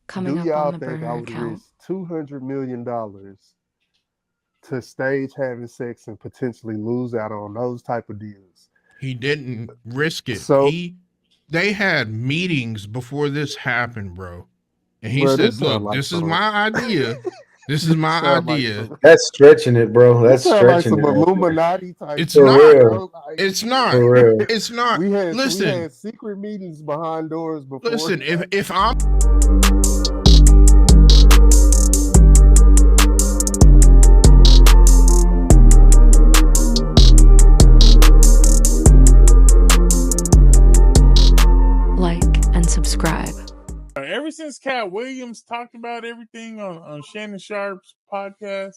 coming Do up on y'all the think I burner would account. risk $200 million to stage having sex and potentially lose out on those type of deals? He didn't risk it. So, They had meetings before this happened, bro. And he bro, said, this sound "Look, like this is some. my idea. This is This my sound like idea." some. That's stretching it, bro. This That's sound like stretching some it right there. Illuminati type It's For shit, not. real. bro. Like It's not. For real. It's not. we Listen, had secret meetings behind doors before. listen. If I'm Like and subscribe. Ever since Cat Williams talked about everything on Shannon Sharpe's podcast,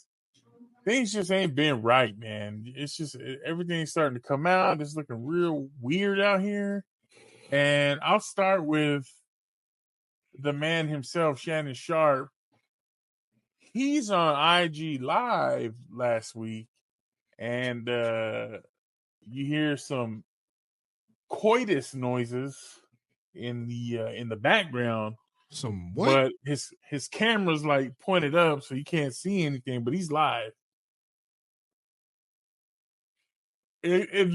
things just ain't been right, man. It's just everything's starting to come out. It's looking real weird out here. And I'll start with the man himself, Shannon Sharpe. He's on IG Live last week, and you hear some coitus noises in the background, some what? but his camera's like pointed up, so you can't see anything. But he's live. It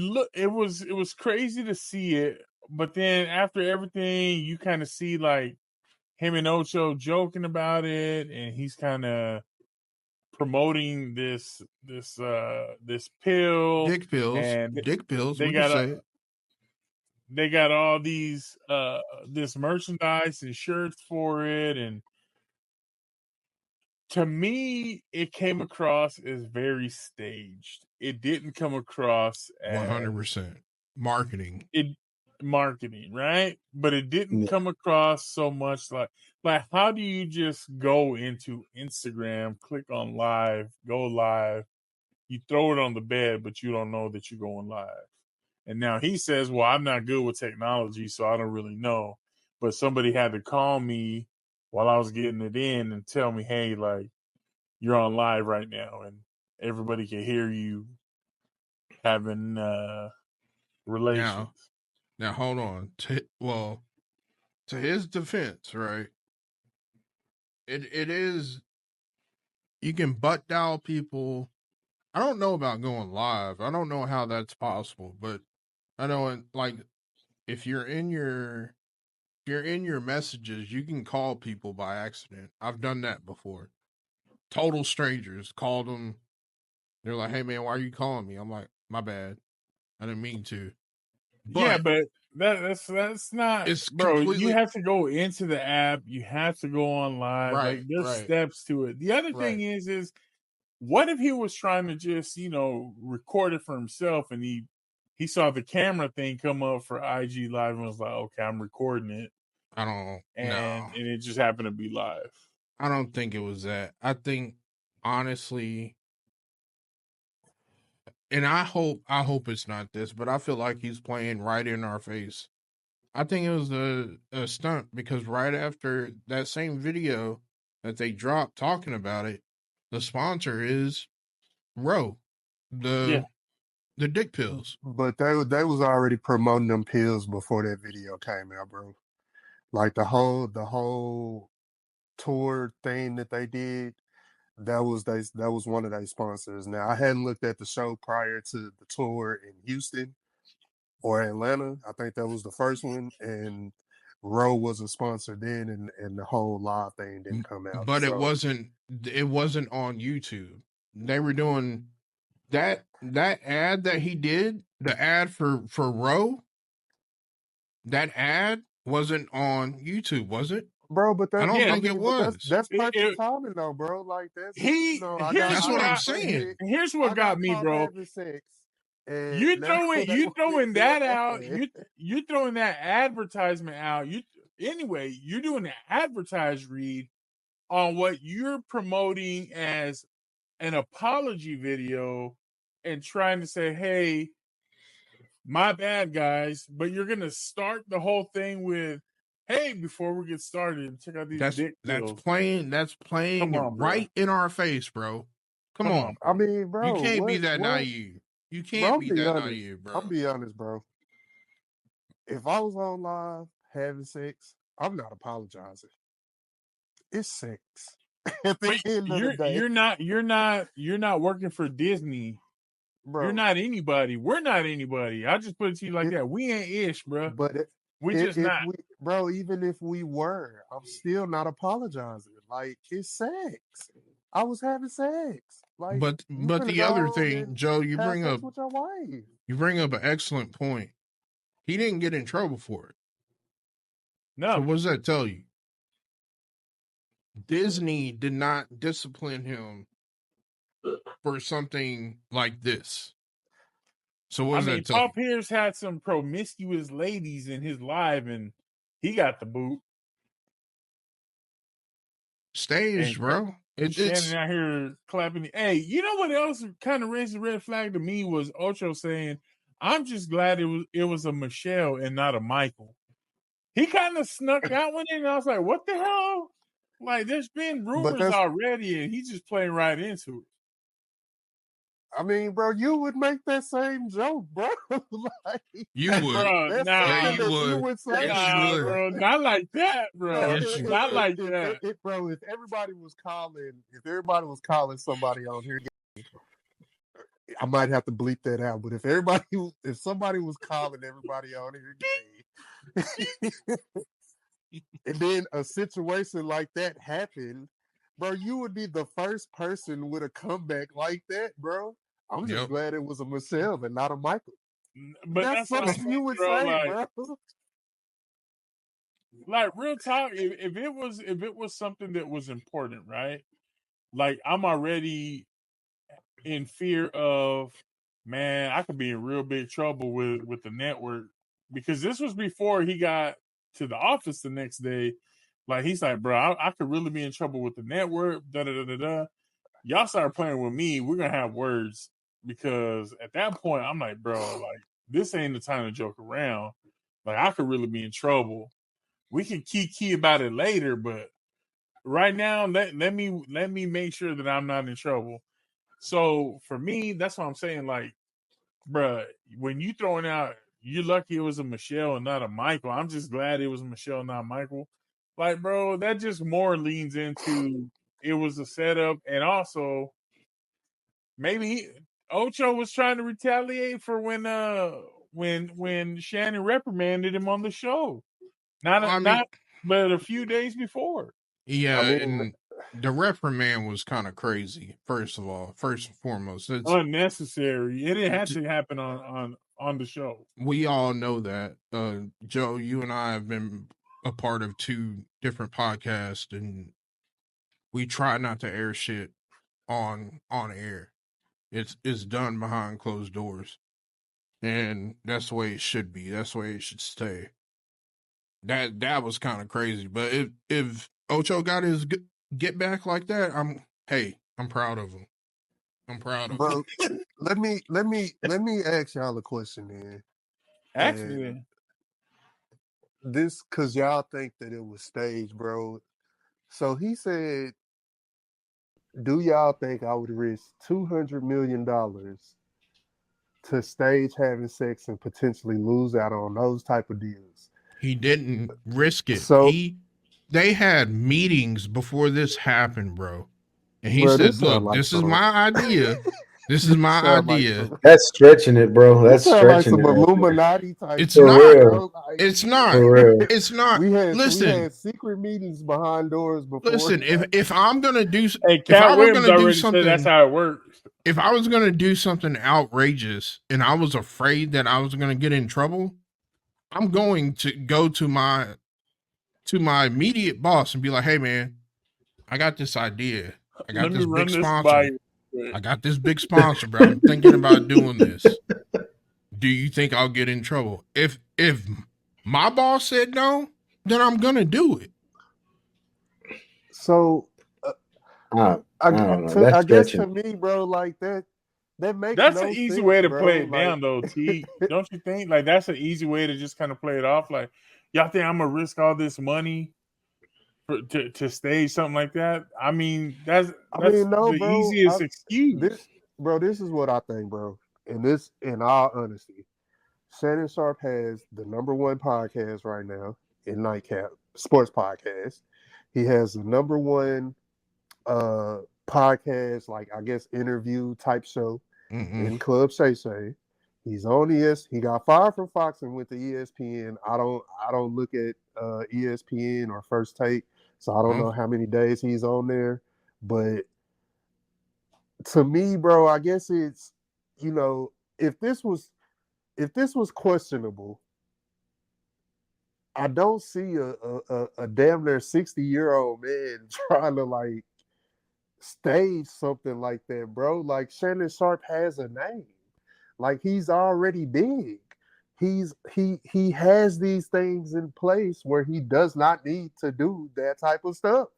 was crazy to see it, but then after everything, you kind of see like him and Ocho joking about it, and he's kind of promoting this pill, Dick pills. and Dick pills. they We can got say it. they got all these this merchandise and shirts for it, and to me it came across as very staged. It didn't come across as 100% marketing. it marketing, right? But it didn't Yeah. come across so much like how do you just go into Instagram, click on live, go live, you throw it on the bed, but you don't know that you're going live. And now he says, well, I'm not good with technology, so I don't really know. But somebody had to call me while I was getting it in and tell me, hey, like, you're on live right now, and everybody can hear you having relations. Now hold on. To his defense, right? It is, you can butt dial people. I don't know about going live. I don't know how that's possible, but I know like if you're in your messages, you can call people by accident. I've done that before. Total strangers called them. They're like, "Hey man, why are you calling me?" I'm like, "My bad. I didn't mean to." Yeah, But but that's not, it's bro. You completely have to go into the app. You have to go on live. right, Like there's right, steps to it. The other thing right. is what if he was trying to just record it for himself, and he saw the camera thing come up for IG live and was like, okay, I'm recording it, I don't and know. it just happened to be live. I don't think it was that. I think honestly, and I hope it's not this, but I feel like he's playing right in our face. I think it was a stunt because right after that same video that they dropped talking about it, the sponsor is Roe, Yeah, the the dick pills. But they was already promoting them pills before that video came out, bro. Like the whole tour thing that they did, that was one of their sponsors. Now I hadn't looked at the show prior to the tour in Houston or Atlanta. I think that was the first one, and Roe was a sponsor then, and the whole live thing didn't come out. But So, it wasn't on YouTube. They were doing that ad that he did, the ad for Roe, that ad wasn't on YouTube, was it? bro, but I that don't yeah. I think it mean, but that's was. that's It, perfect it, timing though, bro. Like that's he That's I what I'm got pregnant, saying. here's what I got got me, caught bro. having sex, and You now throwing they you want me to throwing do that an out. ad. You throwing that advertisement out. You anyway. You're doing an advertise read on what you're promoting as an apology video and trying to say, "Hey, my bad, guys," but you're gonna start the whole thing with, "Hey, before we get started, check out these dick pills." That's Come playing on, bro. right in our face, bro. Come Come on, on. I bro. mean, You bro, can't be that what, naive. You bro? can't be that naive, I'm bro. be honest, bro. If I was on live having sex, I'm not apologizing. it's sex. At the But end of the day, you're not working for Disney. bro. You're not anybody. We're not anybody. I just put it to you like that. We ain't ish, bro. But We just if not. we, bro, even if we were, I'm still not apologizing. Like, it's sex. I was having sex. Like, you But finna the go other on thing, and Joe, have sex with your wife. you bring up an excellent point. He didn't get in trouble for it. No. So what does that tell you? Disney did not discipline him for something like this. So what I does mean, that tell Paul you? Pierce had some promiscuous ladies in his live, and he got the boot. Staged, And bro. Shannon It's out here clapping. Hey, you know what else kind of raised a red flag to me was Ocho saying, "I'm just glad it was a Michelle and not a Michael." He kind of snuck that one in, and I was like, "What the hell?" Like, there's been But rumors that's, already, and he's just playing right into it. I mean, bro, you would make that same joke, bro. Like, you would. Bro, that's Yeah, something you that you would. would say, Yes, you nah, would. bro, not like that, bro. bro, Yes, you not would. like that. Bro, if everybody was calling somebody on here, I might have to bleep that out. But if somebody was calling everybody on here gay, and then a situation like that happened, bro, you would be the first person with a comeback like that, bro. I'm just Yep. glad it was a Michelle and not a Michael. But That's that's what I'm something saying, you would bro. say, bro. Like real talk. If it was something that was important, right? Like I'm already in fear of, man, I could be in real big trouble with the network because this was before he got to the office the next day. Like he's like, bro, I could really be in trouble with the network. Da da da da da. Y'all start playing with me, we're gonna have words because at that point I'm like, bro, like this ain't the time to joke around. Like I could really be in trouble. We can key about it later, but right now let me make sure that I'm not in trouble. So for me, that's what I'm saying. Like, bruh, when you throwing out, you're lucky it was a Michelle and not a Michael. I'm just glad it was Michelle, not Michael. Like, bro, that just more leans into it was a setup, and also maybe Ocho was trying to retaliate for when Shannon reprimanded him on the show. I mean, Not but a few days before. I yeah, mean, and the reprimand was kind of crazy. First of all, first and foremost, Unnecessary. It didn't have to happen on the show. we all know that. Joe, you and I have been a part of 2 different podcasts, and we try not to air shit on air. It's done behind closed doors, and that's the way it should be. That's the way it should stay. That was kind of crazy. But if Ocho got his get back like that, I'm proud of him. I'm proud of him. bro, let me ask y'all a question, man. Actually, And then. this, cause y'all think that it was staged, bro. So he said, "Do y'all think I would risk $200 million to stage having sex and potentially lose out on those type of deals?" He didn't risk it. So, They had meetings before this happened, bro. And he bro, this said, sound "Look, like this is some. my idea. This is This my sound like idea." some. That's stretching it, bro. This That's sound like stretching some it right there. Illuminati type It's For shit, not. real. bro. Like, It's not. For real. It's not. we Listen, had secret meetings behind doors before. listen. If I'm gonna do, Hey, if I Cat were Williams gonna do already said that's something, how it works. if I was gonna do something outrageous, and I was afraid that I was gonna get in trouble, I'm going to go to my immediate boss and be like, "Hey, man, I got this idea. I got Let me this big run this by sponsor. you. I got this big sponsor, bro. I'm thinking about doing this. Do you think I'll get in trouble?" If my boss said no, then I'm gonna do it. So, I don't know. That's I guess to stretching. me, bro, like that makes That's an no easy sense, way to play bro. it Like, down, though, T. Don't you think? Like that's an easy way to just kind of play it off. Like, y'all think I'm gonna risk all this money to stage something like that? I mean, that's I that's mean, no, the bro. easiest excuse. This is what I think, bro. And this, in all honesty, Shannon Sharpe has the #1 podcast right now in Nightcap Sports Podcast. He has the #1 podcast, like I guess interview type show in Club Shay Shay. He's on ES. He got fired from Fox and went to ESPN. I don't look at ESPN or First Take, so I don't know how many days he's on there. But to me, bro, I guess it's, you know, if this was questionable, I don't see a damn near 60-year-old man trying to like stage something like that, bro. Like Shannon Sharpe has a name. Like he's already big. He has these things in place where he does not need to do that type of stuff.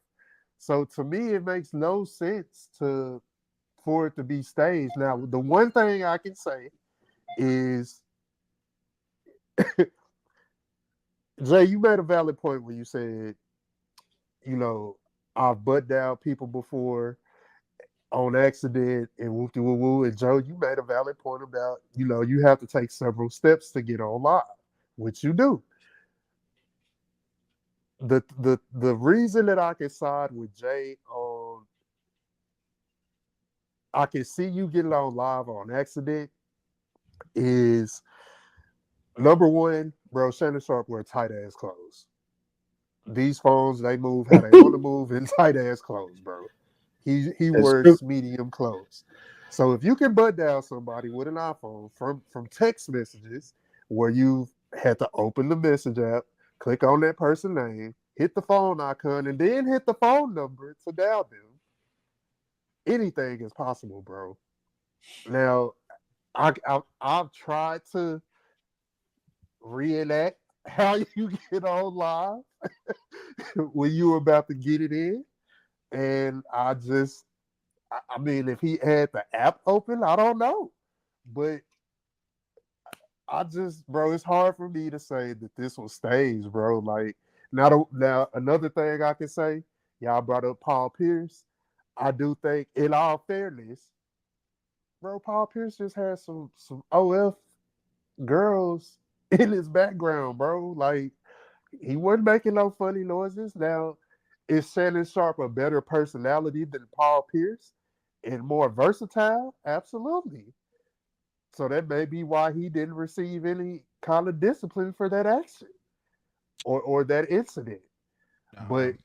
So to me, it makes no sense for it to be staged. Now, the one thing I can say is, Jay, you made a valid point when you said, you know, I've butt down people before on accident and whoop woo woo. And Joe, you made a valid point about, you know, you have to take several steps to get on live, which you do. The reason that I can side with Jay on, I can see you getting on live on accident is, #1, bro, Shannon Sharpe wear tight ass clothes. These phones, they move how they want to move in tight ass clothes, bro. He wears medium clothes. So if you can butt down somebody with an iPhone from text messages where you had to open the message app, click on that person's name, hit the phone icon, and then hit the phone number to dial them, anything is possible, bro. Now, I've tried to reenact how you get on live when you were about to get it in. And I mean, if he had the app open, I don't know. But bro, it's hard for me to say that this was staged, bro. Like, now another thing I can say, y'all brought up Paul Pierce. I do think, in all fairness, bro, Paul Pierce just had some OF girls in his background, bro. Like, he wasn't making no funny noises. Now, is Shannon Sharpe a better personality than Paul Pierce and more versatile? Absolutely. So that may be why he didn't receive any kind of discipline for that action or that incident. But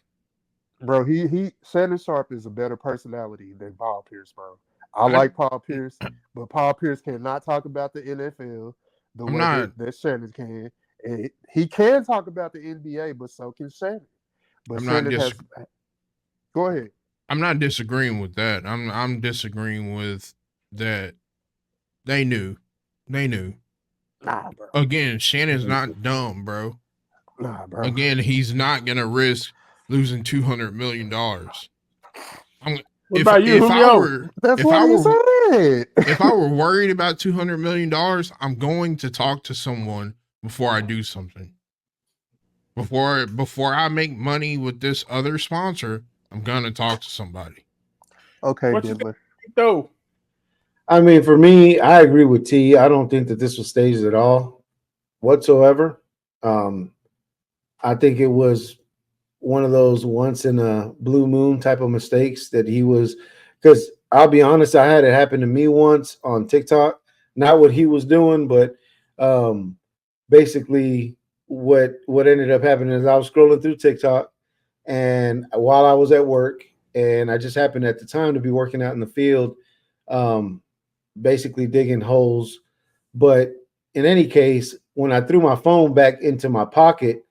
bro, Shannon Sharpe is a better personality than Paul Pierce, bro. I like Paul Pierce, but Paul Pierce cannot talk about the NFL the way that Shannon can. And he can talk about the NBA, but so can Shannon. But Shannon has. Go ahead. I'm not disagreeing with that. I'm disagreeing with that. They knew. Nah, bro. Again, Shannon's not dumb, bro. Nah, bro. Again, he's not gonna risk losing $200 million. What about you, Julio? That's what he said. If I were worried about $200 million, I'm going to talk to someone before I do something. Before I make money with this other sponsor, I'm gonna talk to somebody. Okay, Diddler. Though, I mean, for me, I agree with T. I don't think that this was staged at all, whatsoever. I think it was one of those once in a blue moon type of mistakes that he was, because I'll be honest, I had it happen to me once on TikTok. Not what he was doing, but basically what ended up happening is I was scrolling through TikTok, and while I was at work, and I just happened at the time to be working out in the field, basically digging holes. But in any case, when I threw my phone back into my pocket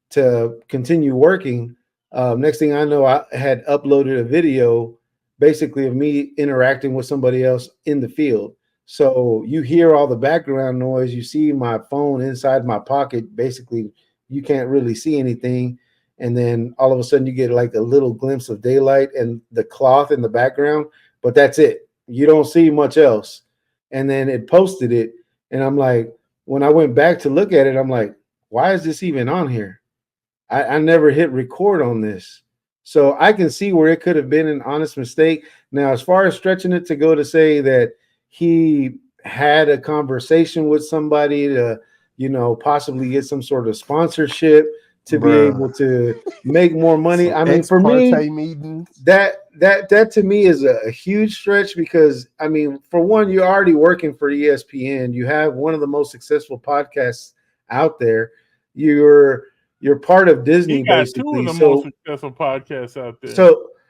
to continue working, next thing I know, I had uploaded a video basically of me interacting with somebody else in the field. So you hear all the background noise, you see my phone inside my pocket, basically you can't really see anything. And then all of a sudden you get like a little glimpse of daylight and the cloth in the background, but that's it. You don't see much else. And then it posted it. And I'm like, when I went back to look at it, I'm like, why is this even on here? I never hit record on this. So I can see where it could have been an honest mistake. Now, as far as stretching it to go to say that he had a conversation with somebody to, possibly get some sort of sponsorship to be able to make more money. Some I mean, ex for me, parte meetings. that to me is a huge stretch because I mean, for one, you're already working for ESPN. You have one of the most successful podcasts out there. You're part of Disney He got two basically. of the most successful podcasts out there.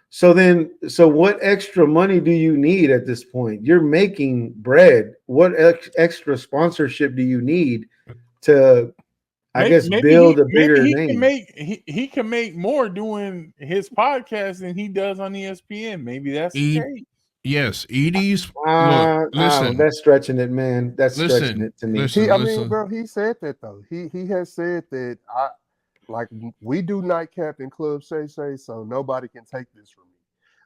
So what extra money do you need at this point? You're making bread. What extra sponsorship do you need to, I guess, build a bigger name? He can make more doing his podcast than he does on ESPN. Maybe that's the case. Yes, Edie's. Look, listen. That's stretching it, man. That's stretching it to me. Listen, mean, bro, he said that though. He has said that we do nightcap in Club Shay Shay, so nobody can take this from me.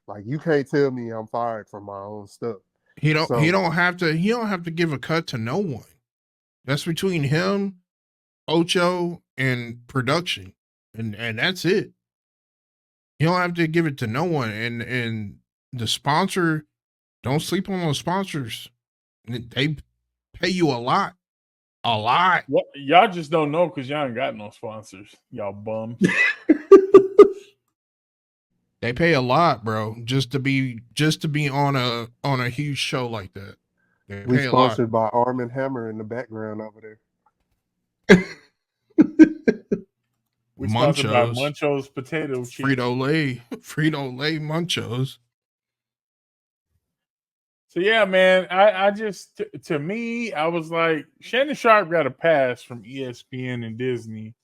Like you can't tell me I'm fired from my own stuff. He don't have to give a cut to no one. That's between him, Ocho, and production. And that's it. You don't have to give it to no one. And the sponsor, don't sleep on those sponsors. They pay you a lot. A lot. What, y'all just don't know because y'all ain't got no sponsors. Y'all bums. They pay a lot, bro, just to be on a huge show like that. They We pay a sponsored lot. by Arm & Hammer in the background over there. We sponsored by Munchos. Munchos potato chips. Frito-Lay Munchos. So yeah, man, I just to me, I was like, Shannon Sharpe got a pass from ESPN and Disney,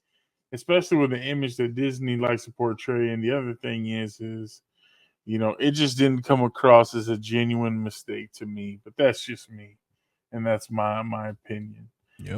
especially with the image that Disney likes to portray. And the other thing is it just didn't come across as a genuine mistake to me. But that's just me, and that's my opinion. Yep.